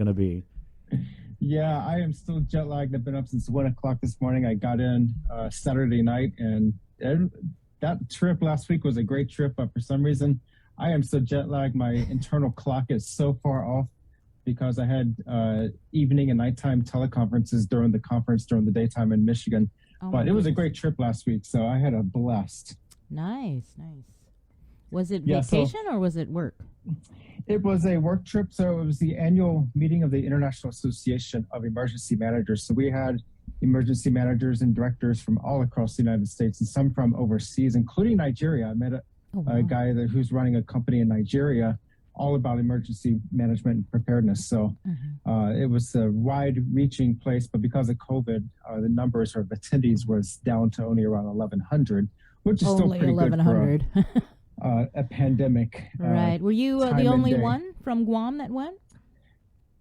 going to be. Yeah, I am still jet lagged. I've been up since 1 o'clock this morning. I got in Saturday night, and that trip last week was a great trip. But for some reason, I am so jet lagged. My internal clock is so far off because I had evening and nighttime teleconferences during the daytime in Michigan. Oh my But it was a goodness. great trip last week, so I had a blast. Nice, nice. Was it Yeah, so vacation or was it work? it was a work trip, so it was the annual meeting of the International Association of Emergency Managers. So we had emergency managers and directors from all across the United States and some from overseas, including Nigeria. I met Oh a wow. guy who's running a company in Nigeria all about emergency management and preparedness. So it was a wide-reaching place, but because of COVID, the numbers of attendees was down to only around 1,100, which is still Only pretty good for 1,100. a pandemic. Right. Were you time the and only day. one from Guam that went?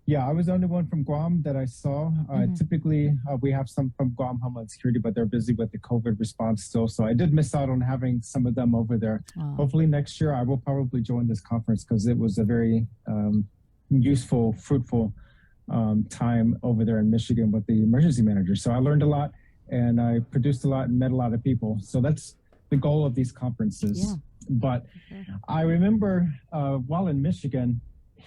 Yeah, I was the only one from Guam that I saw. Typically, we have some from Guam Homeland Security, but they're busy with the COVID response still. So I did miss out on having some of them over there. Oh. Hopefully next year I will probably join this conference because it was a very useful, fruitful time over there in Michigan with the emergency manager. So I learned a lot and I produced a lot and met a lot of people. So that's the goal of these conferences. Yeah. But I remember while in Michigan,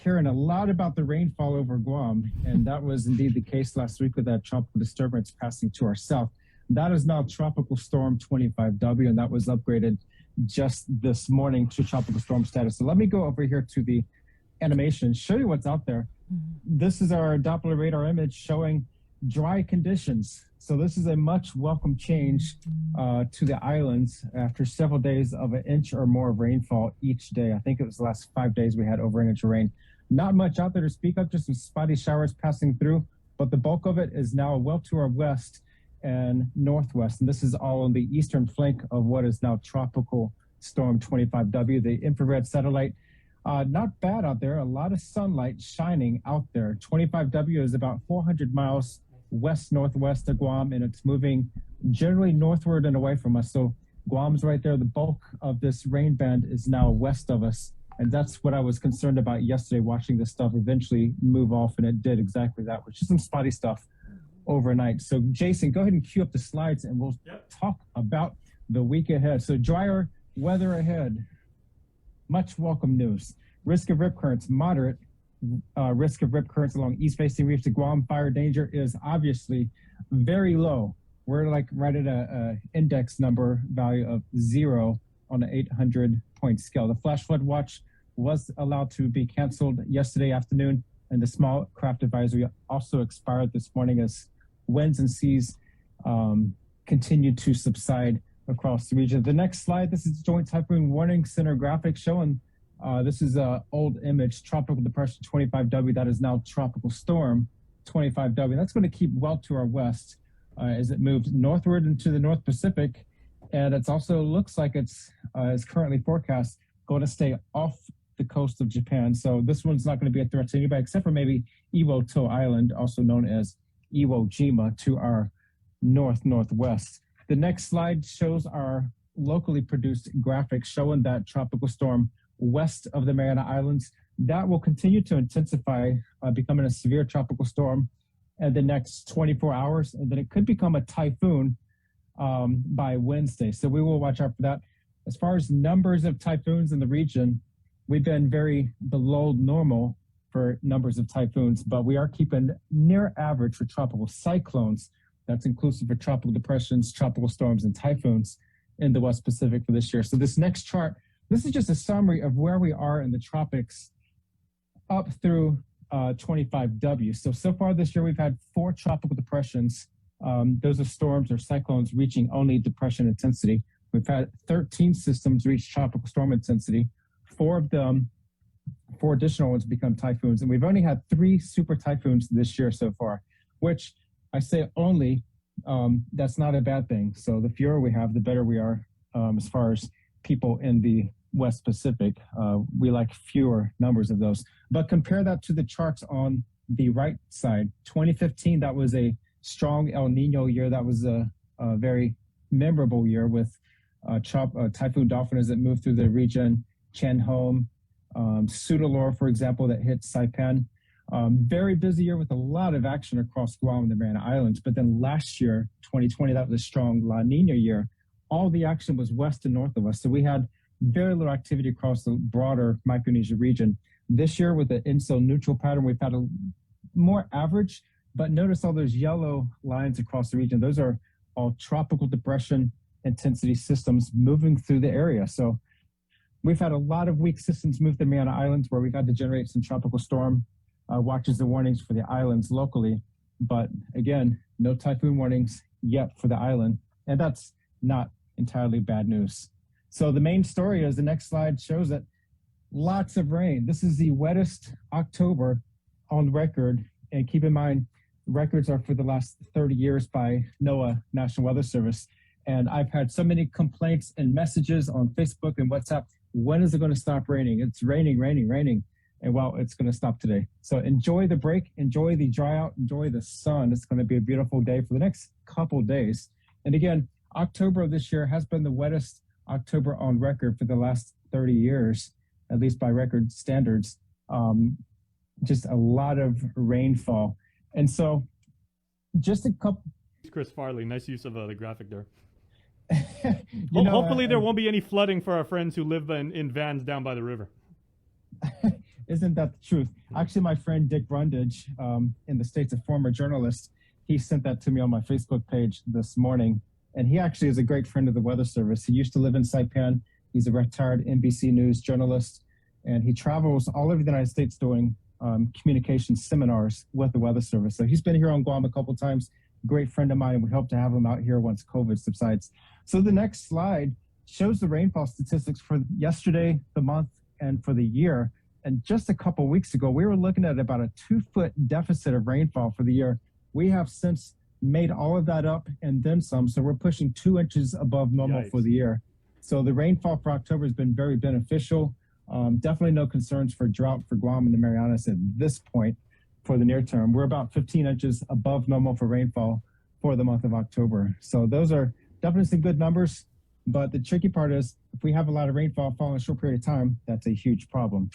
hearing a lot about the rainfall over Guam, and that was indeed the case last week with that tropical disturbance passing to our south. That is now Tropical Storm 25W, and that was upgraded just this morning to tropical storm status. So let me go over here to the animation, show you what's out there. This is our Doppler radar image showing dry conditions. So this is a much welcome change to the islands after several days of an inch or more of rainfall each day. I think it was the last 5 days we had over an inch of rain. Not much out there to speak of, just some spotty showers passing through, but the bulk of it is now well to our west and northwest. And this is all on the eastern flank of what is now Tropical Storm 25W, the infrared satellite. Not bad out there, a lot of sunlight shining out there. 25W is about 400 miles west-northwest of Guam, and it's moving generally northward and away from us. So Guam's right there. The bulk of this rain band is now west of us. And that's what I was concerned about yesterday, watching this stuff eventually move off, and it did exactly that, which is some spotty stuff overnight. So Jason, go ahead and cue up the slides, and we'll talk about the week ahead. So drier weather ahead. Much welcome news. Risk of rip currents, moderate. Risk of rip currents along east-facing reefs to Guam. Fire danger is obviously very low. We're like right at a index number value of 0 on an 800-point scale. The flash flood watch was allowed to be canceled yesterday afternoon, and the small craft advisory also expired this morning as winds and seas continue to subside across the region. The next slide, this is Joint Typhoon Warning Center graphic showing this is an old image, Tropical Depression 25W. That is now Tropical Storm 25W. That's going to keep well to our west as it moves northward into the North Pacific. And it's also looks like it's currently forecast going to stay off the coast of Japan. So this one's not going to be a threat to anybody except for maybe Iwo To Island, also known as Iwo Jima, to our northwest. The next slide shows our locally produced graphic showing that tropical storm west of the Mariana Islands. That will continue to intensify, becoming a severe tropical storm in the next 24 hours, and then it could become a typhoon by Wednesday. So we will watch out for that. As far as numbers of typhoons in the region, we've been very below normal for numbers of typhoons, but we are keeping near average for tropical cyclones. That's inclusive of tropical depressions, tropical storms, and typhoons in the West Pacific for this year. So this next chart, this is just a summary of where we are in the tropics up through 25W. So far this year, we've had 4 tropical depressions. Those are storms or cyclones reaching only depression intensity. We've had 13 systems reach tropical storm intensity. 4 additional ones become typhoons. And we've only had 3 super typhoons this year so far, which I say only, that's not a bad thing. So the fewer we have, the better we are as far as people in the West Pacific. We like fewer numbers of those. But compare that to the charts on the right side. 2015, that was a strong El Nino year. That was a very memorable year with Typhoon Dolphin as it moved through the region, Chen Home, Pseudolore, for example, that hit Saipan. Very busy year with a lot of action across Guam and the Mariana Islands. But then last year, 2020, that was a strong La Nina year. All the action was west and north of us. So we had very little activity across the broader Micronesia region. This year, with the INSO neutral pattern, we've had a more average, but notice all those yellow lines across the region. Those are all tropical depression intensity systems moving through the area. So we've had a lot of weak systems move to the Mariana Islands where we've had to generate some tropical storm watches and warnings for the islands locally. But again, no typhoon warnings yet for the island. And that's not entirely bad news. So the main story is the next slide shows that lots of rain. This is the wettest October on record. And keep in mind, records are for the last 30 years by NOAA, National Weather Service. And I've had so many complaints and messages on Facebook and WhatsApp. When is it going to stop raining? It's raining, raining, raining. And well, it's going to stop today. So enjoy the break, enjoy the dry out, enjoy the sun. It's going to be a beautiful day for the next couple days. And again, October of this year has been the wettest October on record for the last 30 years, at least by record standards. Just a lot of rainfall. And so just a couple. Chris Farley, nice use of the graphic there. Hopefully there won't be any flooding for our friends who live in vans down by the river. Isn't that the truth? Actually, my friend Dick Brundage in the States, a former journalist, he sent that to me on my Facebook page this morning. And he actually is a great friend of the Weather Service. He used to live in Saipan. He's a retired NBC News journalist. And he travels all over the United States doing communication seminars with the Weather Service. So he's been here on Guam a couple times. Great friend of mine. We hope to have him out here once COVID subsides. So the next slide shows the rainfall statistics for yesterday, the month, and for the year. And just a couple weeks ago, we were looking at about a 2-foot deficit of rainfall for the year. We have since made all of that up and then some. So we're pushing 2 inches above normal for the year. So the rainfall for October has been very beneficial. Definitely no concerns for drought for Guam and the Marianas at this point for the near term. We're about 15 inches above normal for rainfall for the month of October. So those are definitely some good numbers. But the tricky part is if we have a lot of rainfall fall in a short period of time, that's a huge problem.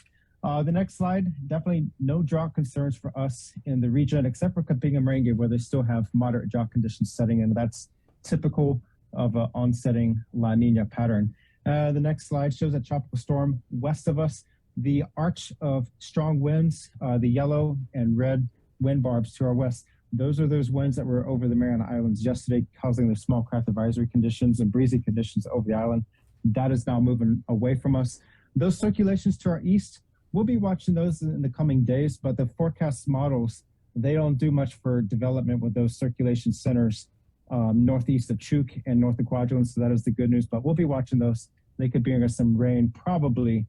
The next slide, definitely no drought concerns for us in the region, except for Kaping and Merengue, where they still have moderate drought conditions setting in. That's typical of an onsetting La Nina pattern. The next slide shows a tropical storm west of us. The arch of strong winds, the yellow and red wind barbs to our west, those are those winds that were over the Mariana Islands yesterday, causing the small craft advisory conditions and breezy conditions over the island. That is now moving away from us. Those circulations to our east, we'll be watching those in the coming days, but the forecast models, they don't do much for development with those circulation centers northeast of Chuk and north of Kwajalein, so that is the good news, but we'll be watching those. They could bring us some rain probably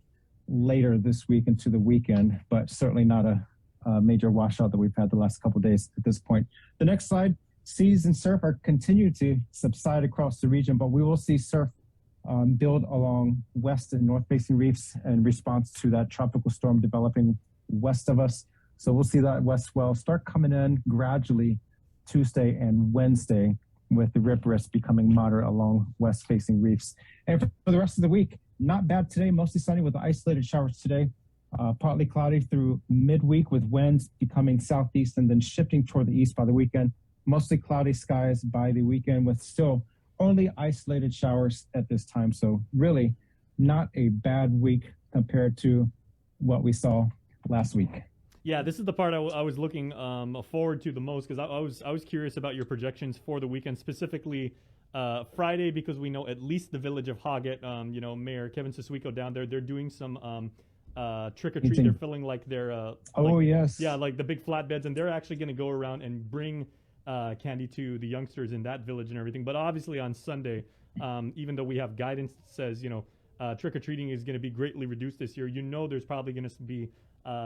later this week into the weekend, but certainly not a major washout that we've had the last couple of days at this point. The next slide, seas and surf are continue to subside across the region, but we will see surf build along west and north-facing reefs in response to that tropical storm developing west of us. So we'll see that west swell start coming in gradually Tuesday and Wednesday, with the rip risk becoming moderate along west-facing reefs. And for the rest of the week, not bad today, mostly sunny with isolated showers today. Partly cloudy through midweek with winds becoming southeast and then shifting toward the east by the weekend. Mostly cloudy skies by the weekend with still only isolated showers at this time. So really not a bad week compared to what we saw last week. Yeah, this is the part I was looking forward to the most, because I was curious about your projections for the weekend, specifically Friday, because we know at least the village of Hoggett, Mayor Kevin Siswico down there, they're doing some trick or treat. They're filling like their like the big flatbeds, and they're actually going to go around and bring candy to the youngsters in that village and everything. But obviously on Sunday, even though we have guidance that says trick or treating is going to be greatly reduced this year, there's probably going to be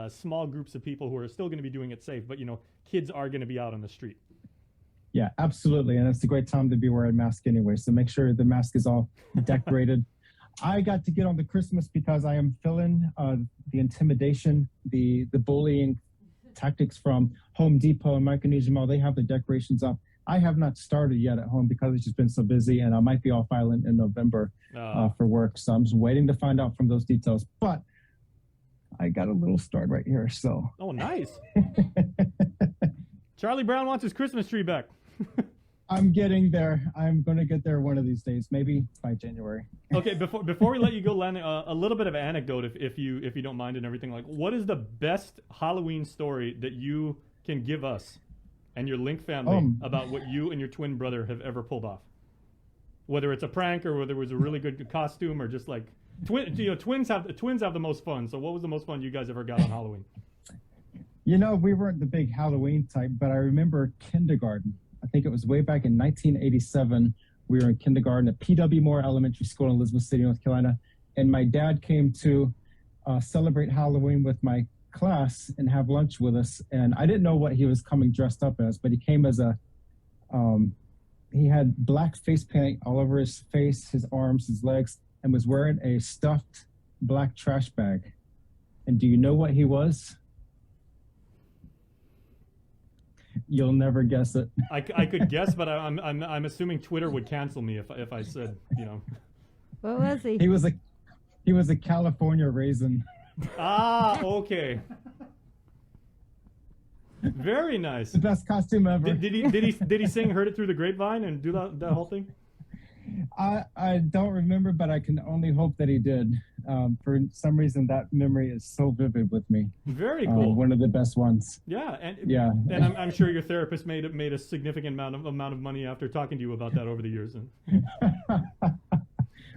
small groups of people who are still going to be doing it safe, but kids are going to be out on the street. Yeah, absolutely. And it's a great time to be wearing a mask anyway. So make sure the mask is all decorated. I got to get on the Christmas because I am feeling the intimidation, the bullying tactics from Home Depot and Micronesia Mall. They have the decorations up. I have not started yet at home because it's just been so busy, and I might be off island in November for work. So I'm just waiting to find out from those details. But I got a little start right here. So Oh, nice. Charlie Brown wants his Christmas tree back. I'm getting there. I'm going to get there one of these days, maybe by January. Okay, before we let you go, Landon, a little bit of an anecdote, if you don't mind, and everything. Like, what is the best Halloween story that you can give us and your Link family about what you and your twin brother have ever pulled off? Whether it's a prank or whether it was a really good costume or just like twins have the most fun. So, what was the most fun you guys ever got on Halloween? You know, we weren't the big Halloween type, but I remember kindergarten. I think it was way back in 1987. We were in kindergarten at P.W. Moore Elementary School in Elizabeth City, North Carolina. And my dad came to celebrate Halloween with my class and have lunch with us. And I didn't know what he was coming dressed up as, but he came as he had black face paint all over his face, his arms, his legs, and was wearing a stuffed black trash bag. And do you know what he was? You'll never guess it. I could guess, but I'm assuming Twitter would cancel me if I said, What was he? He was a California raisin. Ah, okay. Very nice. The best costume ever. Did he sing "Heard It Through the Grapevine" and do that whole thing? I don't remember, but I can only hope that he did. For some reason, that memory is so vivid with me. Very cool. One of the best ones. Yeah, and Yeah. I'm sure your therapist made a significant amount of money after talking to you about that over the years.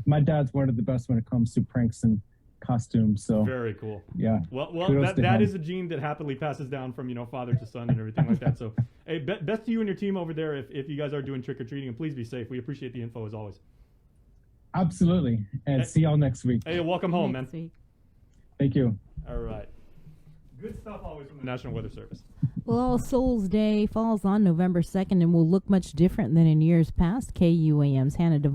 My dad's one of the best when it comes to pranks and costumes. So very cool. Yeah. Well, Kudos to that him. is a gene that happily passes down from father to son and everything like that. So, hey, best to you and your team over there if you guys are doing trick or treating, and please be safe. We appreciate the info as always. Absolutely. And see y'all next week. Hey, welcome home, Next man. week. Thank you. All right. Good stuff always from the National Weather Service. Well, All Souls Day falls on November 2nd and will look much different than in years past. KUAM's Hannah Devine